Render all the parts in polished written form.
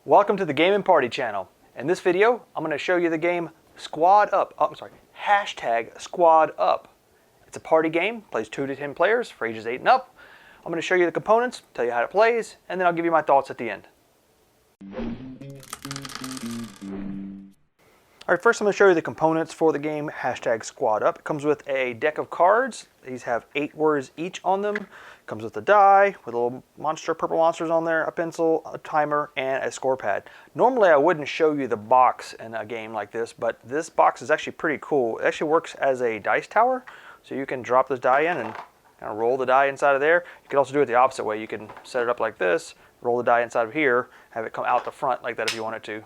Welcome to the Game and Party channel. In this video, I'm going to show you the game Squad Up. Hashtag Squad Up. It's a party game, plays 2 to 10 players for ages 8 and up. I'm going to show you the components, tell you how it plays, and then I'll give you my thoughts at the end. Alright, first I'm going to show you the components for the game Hashtag Squad Up. It comes with a deck of cards. These have 8 words each on them. It comes with a die, with a little purple monsters on there, a pencil, a timer, and a score pad. Normally I wouldn't show you the box in a game like this, but this box is actually pretty cool. It actually works as a dice tower, so you can drop this die in and kind of roll the die inside of there. You can also do it the opposite way. You can set it up like this, roll the die inside of here, have it come out the front like that if you wanted to.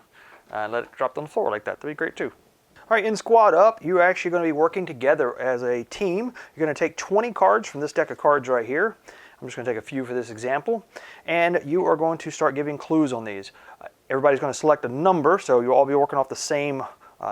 Let it drop on the floor like that. That'd be great too. All right, in Squad Up, you're actually going to be working together as a team. You're going to take 20 cards from this deck of cards right here. I'm just going to take a few for this example. And you are going to start giving clues on these. Everybody's going to select a number, so you'll all be working off the same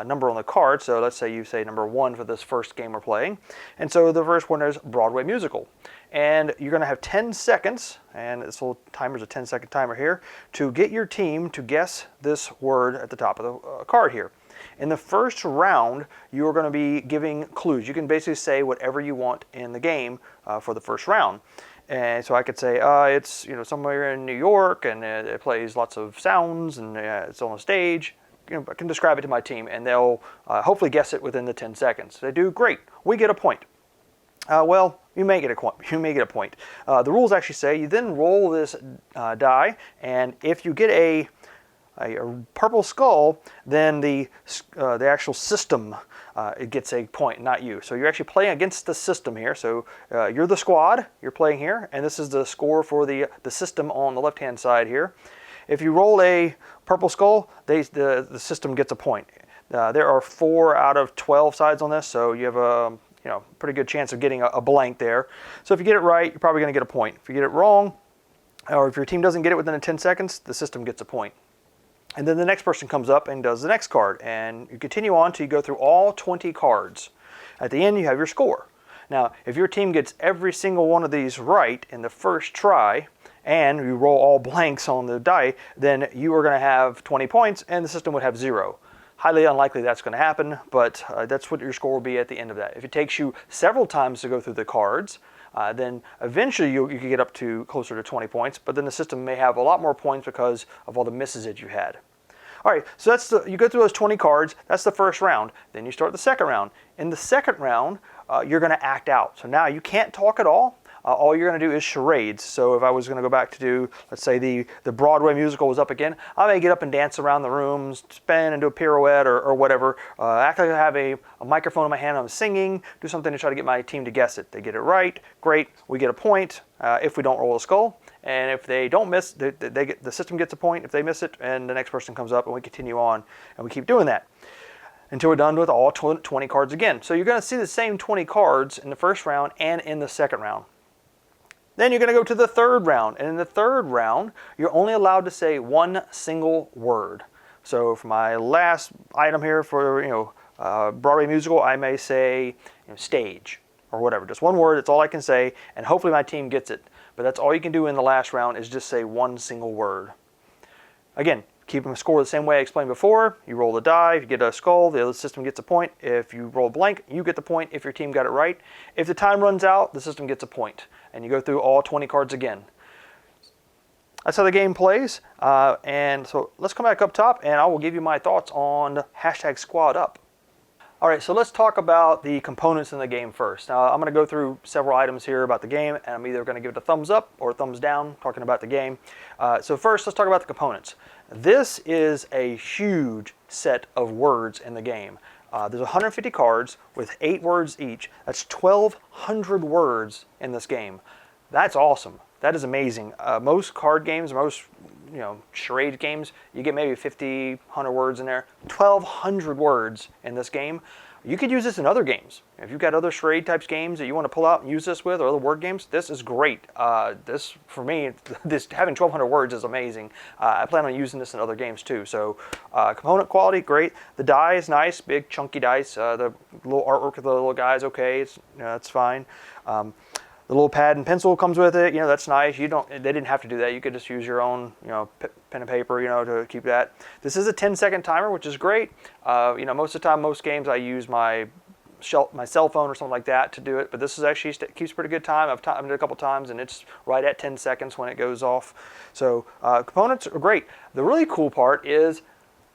number on the card. So let's say you say number 1 for this first game we're playing. And so the first one is Broadway musical. And you're going to have 10 seconds, and this little timer's a 10-second timer here, to get your team to guess this word at the top of the card here. In the first round, you are going to be giving clues. You can basically say whatever you want in the game for the first round. And so I could say it's somewhere in New York, and it plays lots of sounds, and it's on a stage. I can describe it to my team, and they'll hopefully guess it within the 10 seconds. They do great. We get a point. Well, you may get a point. The rules actually say you then roll this die, and if you get a purple skull, then the actual system it gets a point, not you. So you're actually playing against the system here. So you're the squad, you're playing here, and this is the score for the system on the left-hand side here. If you roll a purple skull, the system gets a point. There are 4 out of 12 sides on this, so you have a pretty good chance of getting a blank there. So if you get it right, you're probably going to get a point. If you get it wrong, or if your team doesn't get it within the 10 seconds, the system gets a point. And then the next person comes up and does the next card, and you continue on till you go through all 20 cards. At the end, you have your score. Now, if your team gets every single one of these right in the first try, and you roll all blanks on the die, then you are going to have 20 points, and the system would have 0. Highly unlikely that's going to happen, but that's what your score will be at the end of that. If it takes you several times to go through the cards, then eventually you can get up to closer to 20 points, but then the system may have a lot more points because of all the misses that you had. All right, so you go through those 20 cards. That's the first round. Then you start the second round. In the second round, you're going to act out. So now you can't talk at all. All you're going to do is charades. So if I was going to go back to do, let's say the Broadway musical was up again, I may get up and dance around the room, spin and do a pirouette or whatever, act like I have a microphone in my hand, I'm singing, do something to try to get my team to guess it. They get it right, great, we get a point if we don't roll a skull. And if they don't miss, the system gets a point if they miss it, and the next person comes up, and we continue on, and we keep doing that until we're done with all 20 cards again. So you're going to see the same 20 cards in the first round and in the second round. Then you're going to go to the third round, and in the third round, you're only allowed to say one single word. So for my last item here for Broadway musical, I may say stage or whatever. Just one word. That's all I can say, and hopefully my team gets it. But that's all you can do in the last round is just say one single word. Again, keep them score the same way I explained before. You roll the die. If you get a skull, the other system gets a point. If you roll blank, you get the point if your team got it right. If the time runs out, the system gets a point. And you go through all 20 cards again. That's how the game plays. And so let's come back up top, and I will give you my thoughts on Hashtag Squad Up. All right, so let's talk about the components in the game first. Now, I'm going to go through several items here about the game, and I'm either going to give it a thumbs up or a thumbs down, talking about the game. So first, let's talk about the components. This is a huge set of words in the game. There's 150 cards with 8 words each. That's 1,200 words in this game. That's awesome. That is amazing. Most card games, most charade games, you get maybe 50, 100 words in there. 1,200 words in this game. You could use this in other games. If you've got other charade types games that you want to pull out and use this with, or other word games, this is great. This, for me, having 1,200 words is amazing. I plan on using this in other games too. So component quality, great. The die is nice, big chunky dice. The little artwork of the little guy is okay. It's fine. The little pad and pencil comes with it. You know, that's nice. They didn't have to do that. You could just use your own, you know, pen and paper, you know, to keep that. This is a 10-second timer, which is great. You know, most of the time, most games I use my cell phone or something like that to do it, but this is actually keeps pretty good time. I've timed it a couple times, and it's right at 10 seconds when it goes off. So components are great. The really cool part is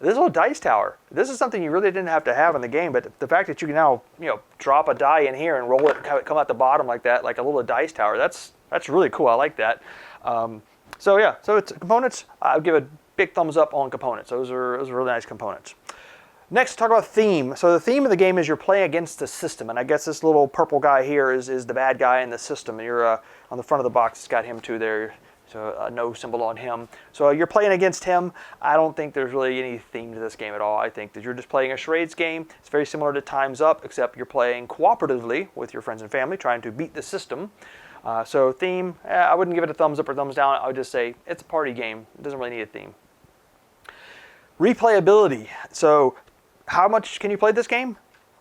this little dice tower. This is something you really didn't have to have in the game, but the fact that you can now, you know, drop a die in here and roll it and have it come out the bottom like that, like a little dice tower, that's really cool. I like that. So yeah, so it's components. I'll give a big thumbs up on components. Those are really nice components. Next, talk about theme. So the theme of the game is you're playing against the system, and I guess this little purple guy here is the bad guy in the system. And you're on the front of the box. It's got him too there. So a no symbol on him. So you're playing against him. I don't think there's really any theme to this game at all. I think that you're just playing a charades game. It's very similar to Time's Up, except you're playing cooperatively with your friends and family, trying to beat the system. So theme, I wouldn't give it a thumbs up or thumbs down. I would just say it's a party game. It doesn't really need a theme. Replayability. So how much can you play this game?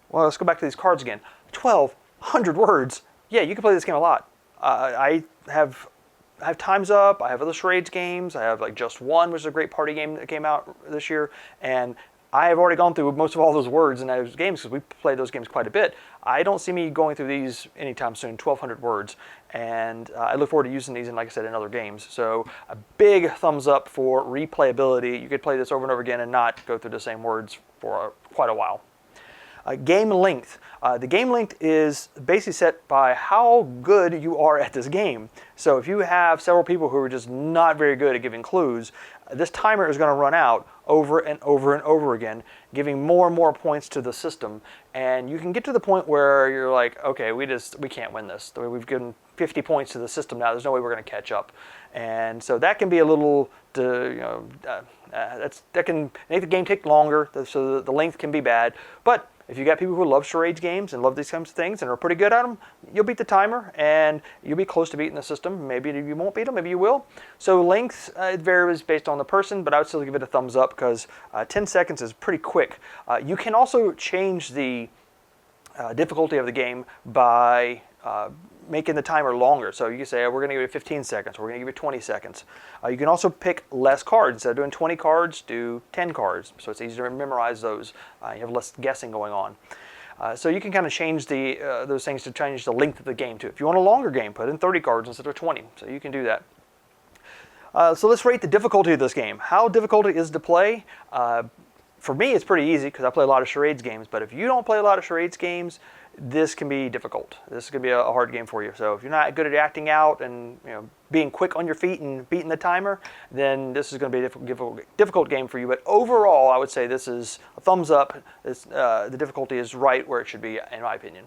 Well, let's go back to these cards again. 1,200 words. Yeah, you can play this game a lot. I have Time's Up, I have other charades games, I have like Just One, which is a great party game that came out this year, and I have already gone through most of all those words in those games because we play those games quite a bit. I don't see me going through these anytime soon, 1,200 words, and I look forward to using these, like I said, in other games. So a big thumbs up for replayability. You could play this over and over again and not go through the same words for quite a while. Game length. The game length is basically set by how good you are at this game. So if you have several people who are just not very good at giving clues, this timer is going to run out over and over and over again, giving more and more points to the system. And you can get to the point where you're like, okay, we can't win this. We've given 50 points to the system now. There's no way we're going to catch up. And so that can be a little, that can make the game take longer. So the length can be bad. But if you got people who love charades games and love these kinds of things and are pretty good at them, you'll beat the timer and you'll be close to beating the system. Maybe you won't beat them, maybe you will. So length, it varies based on the person, but I would still give it a thumbs up because 10 seconds is pretty quick. You can also change the difficulty of the game by making the timer longer. So you can say, we're going to give it 15 seconds, or we're going to give it 20 seconds. You can also pick less cards. Instead of doing 20 cards, do 10 cards. So it's easier to memorize those. You have less guessing going on. So you can kind of change those things to change the length of the game too. If you want a longer game, put in 30 cards instead of 20. So you can do that. So let's rate the difficulty of this game. How difficult it is to play? For me, it's pretty easy because I play a lot of charades games. But if you don't play a lot of charades games, this can be difficult. This can be a hard game for you. So if you're not good at acting out and being quick on your feet and beating the timer, then this is going to be a difficult game for you. But overall, I would say this is a thumbs up. The difficulty is right where it should be, in my opinion.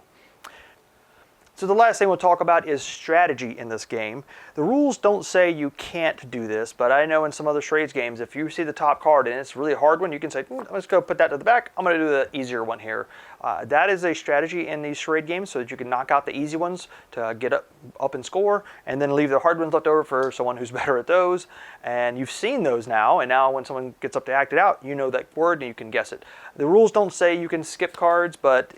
So the last thing we'll talk about is strategy in this game. The rules don't say you can't do this, but I know in some other charades games, if you see the top card and it's a really hard one, you can say, let's go put that to the back. I'm going to do the easier one here. That is a strategy in these charade games so that you can knock out the easy ones to get up and score, and then leave the hard ones left over for someone who's better at those. And you've seen those now, and now when someone gets up to act it out, you know that word and you can guess it. The rules don't say you can skip cards, but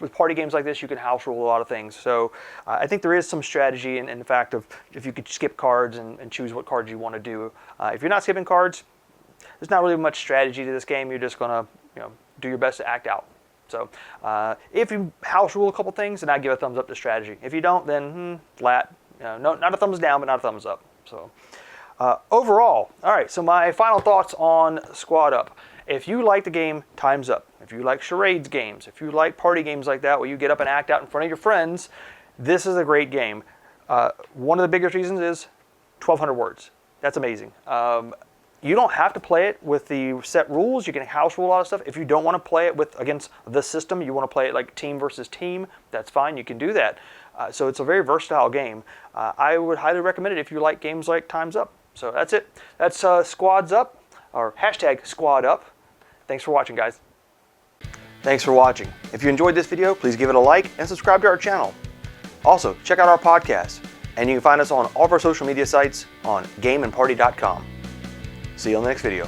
with party games like this, you can house rule a lot of things. So I think there is some strategy in the fact of if you could skip cards and choose what cards you want to do. If you're not skipping cards, there's not really much strategy to this game. You're just going to do your best to act out. So if you house rule a couple things, then I'd give a thumbs up to strategy. If you don't, then flat. No, not a thumbs down, but not a thumbs up. So overall, all right, so my final thoughts on Squad Up. If you like the game, Time's Up. If you like charades games, if you like party games like that where you get up and act out in front of your friends, this is a great game. One of the biggest reasons is 1,200 words. That's amazing. You don't have to play it with the set rules. You can house rule a lot of stuff. If you don't want to play it against the system, you want to play it like team versus team, that's fine. You can do that. So it's a very versatile game. I would highly recommend it if you like games like Time's Up. So that's it. That's Squads Up, or hashtag Squad Up. Thanks for watching, guys. Thanks for watching. If you enjoyed this video, please give it a like and subscribe to our channel. Also, check out our podcast, and you can find us on all of our social media sites on gameandparty.com. See you on the next video.